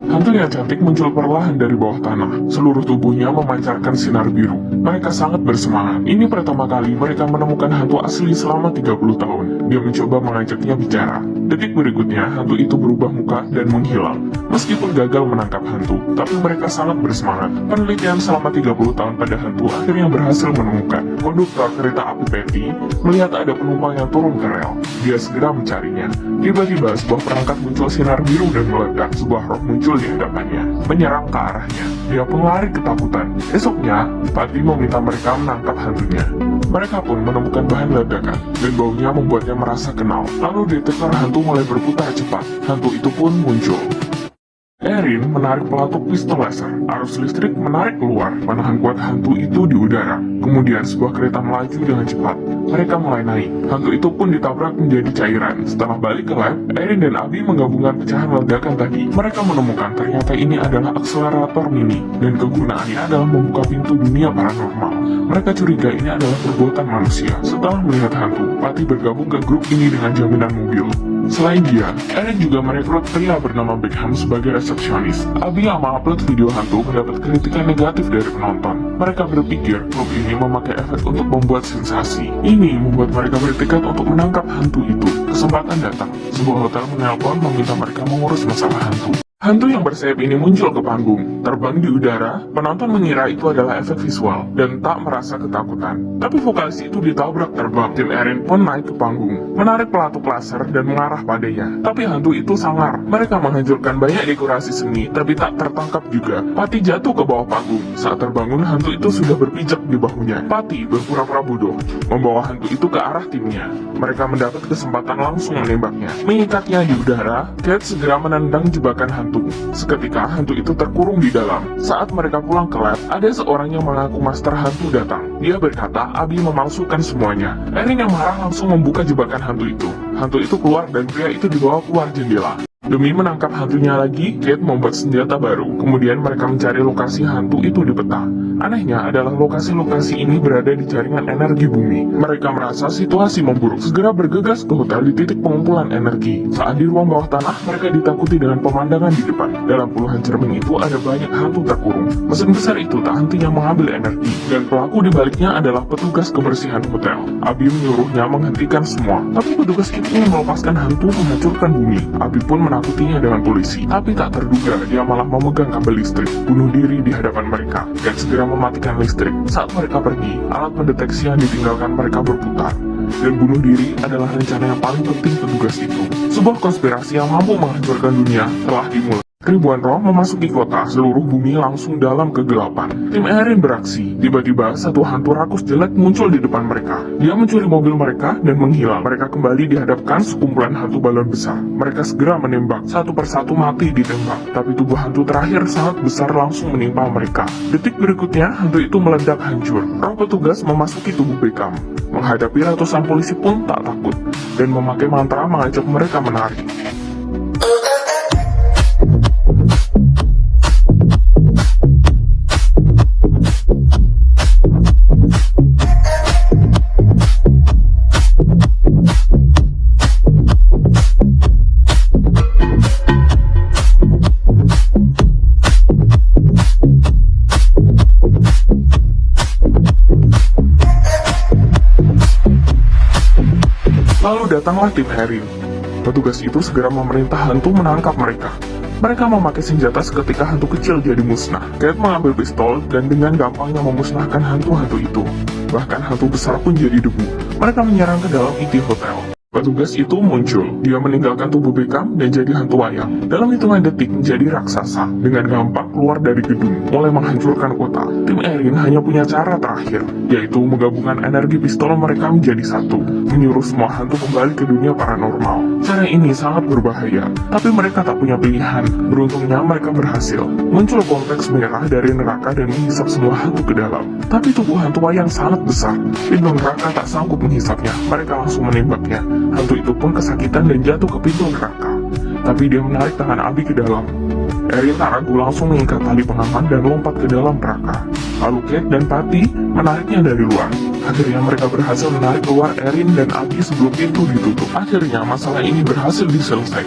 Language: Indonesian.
Hantu yang cantik muncul perlahan dari bawah tanah. Seluruh tubuhnya memancarkan sinar biru. Mereka sangat bersemangat. Ini pertama kali mereka menemukan hantu asli selama 30 tahun. Dia mencoba mengajaknya bicara. Detik berikutnya, hantu itu berubah muka dan menghilang. Meskipun gagal menangkap hantu, tapi mereka sangat bersemangat. Penelitian selama 30 tahun pada hantu akhirnya berhasil menemukan. Konduktor kereta api Patty melihat ada penumpang yang turun ke rel. Dia segera mencarinya. Tiba-tiba sebuah perangkat muncul sinar biru dan meledak. Sebuah roh muncul di hadapannya, menyerang ke arahnya. Dia pun lari ketakutan. Esoknya, Patty meminta mereka menangkap hantunya. Mereka pun menemukan bahan ledakan, dan baunya membuatnya merasa kenal. Lalu detektor hantu mulai berputar cepat. Hantu itu pun muncul. Erin menarik pelatuk pistol laser. Arus listrik menarik keluar, menahan kuat hantu itu di udara. Kemudian sebuah kereta melaju dengan cepat. Mereka mulai naik. Hantu itu pun ditabrak menjadi cairan. Setelah balik ke lab, Erin dan Abby menggabungkan pecahan ledakan tadi. Mereka menemukan ternyata ini adalah akselerator mini, dan kegunaannya adalah membuka pintu dunia paranormal. Mereka curiga ini adalah perbuatan manusia. Setelah melihat hantu, Patty bergabung ke grup ini dengan jaminan mobil. Selain dia, Erin juga merekrut pria bernama Beckham sebagai resepsionis. Abby yang mengupload video hantu mendapat kritikan negatif dari penonton. Mereka berpikir grup ini memakai efek untuk membuat sensasi. Ini membuat mereka bertekad untuk menangkap hantu itu. Kesempatan datang. Sebuah hotel menelpon meminta mereka mengurus masalah hantu. Hantu yang bersayap ini muncul ke panggung, terbang di udara. Penonton mengira itu adalah efek visual dan tak merasa ketakutan. Tapi vokalis itu ditabrak terbang. Tim Erin pun naik ke panggung, menarik pelatuk laser dan mengarah padanya. Tapi hantu itu sangar. Mereka menghancurkan banyak dekorasi seni, tapi tak tertangkap juga. Patty jatuh ke bawah panggung. Saat terbangun, hantu itu sudah berpijak di bahunya. Patty berpura-pura bodoh, membawa hantu itu ke arah timnya. Mereka mendapat kesempatan langsung menembaknya. Mengikatnya di udara, Kate segera menendang jebakan hantu. Seketika hantu itu terkurung di dalam. Saat mereka pulang ke lab, ada seorang yang mengaku master hantu datang. Dia berkata Abby memalsukan semuanya. Erin yang marah langsung membuka jebakan hantu itu. Hantu itu keluar dan pria itu dibawa keluar jendela. Demi menangkap hantunya lagi, Kate membuat senjata baru. Kemudian mereka mencari lokasi hantu itu di peta. Anehnya adalah lokasi-lokasi ini berada di jaringan energi bumi. Mereka merasa situasi memburuk, segera bergegas ke hotel di titik pengumpulan energi. Saat di ruang bawah tanah, mereka ditakuti dengan pemandangan di depan. Dalam puluhan cermin itu ada banyak hantu terkurung. Mesin besar itu tak hentinya mengambil energi, dan pelaku di baliknya adalah petugas kebersihan hotel. Abby menyuruhnya menghentikan semua, tapi petugas itu ingin melepaskan hantu menghancurkan bumi. Abby pun menakutinya dengan polisi, tapi tak terduga dia malah memegang kabel listrik, bunuh diri di hadapan mereka, dan segera mematikan listrik. Saat mereka pergi, alat pendeteksi yang ditinggalkan mereka berputar, dan bunuh diri adalah rencana yang paling penting petugas itu. Sebuah konspirasi yang mampu menghancurkan dunia telah dimulai. Ribuan roh memasuki kota, seluruh bumi langsung dalam kegelapan. Tim Erin beraksi. Tiba-tiba, satu hantu rakus jelek muncul di depan mereka. Dia mencuri mobil mereka dan menghilang. Mereka kembali dihadapkan sekumpulan hantu balon besar. Mereka segera menembak. Satu persatu mati ditembak. Tapi tubuh hantu terakhir sangat besar langsung menimpa mereka. Detik berikutnya, hantu itu meledak hancur. Roh petugas memasuki tubuh Beckham. Menghadapi ratusan polisi pun tak takut, dan memakai mantra mengajak mereka menari. Lalu datanglah tim Erin. Petugas itu segera memerintah hantu menangkap mereka. Mereka memakai senjata seketika hantu kecil jadi musnah. Kate mengambil pistol dan dengan gampangnya memusnahkan hantu-hantu itu. Bahkan hantu besar pun jadi debu. Mereka menyerang ke dalam inti hotel. Petugas itu muncul. Dia meninggalkan tubuh Beckham dan jadi hantu wayang. Dalam hitungan detik menjadi raksasa. Dengan gampang keluar dari gedung, mulai menghancurkan kota. Tim Erin hanya punya cara terakhir, yaitu menggabungkan energi pistol mereka menjadi satu, menyuruh semua hantu kembali ke dunia paranormal. Cara ini sangat berbahaya, tapi mereka tak punya pilihan. Beruntungnya mereka berhasil. Muncul kompleks merah dari neraka dan menghisap semua hantu ke dalam. Tapi tubuh hantu wayang sangat besar. Pintu neraka tak sanggup menghisapnya. Mereka langsung menembaknya. Hantu itu pun kesakitan dan jatuh ke pintu neraka. Tapi dia menarik tangan Abby ke dalam. Erin tak ragu langsung mengikat tali pengaman dan lompat ke dalam neraka. Lalu Kate dan Patty menariknya dari luar. Akhirnya mereka berhasil menarik keluar Erin dan Abi sebelum pintu ditutup. Akhirnya masalah ini berhasil diselesaikan.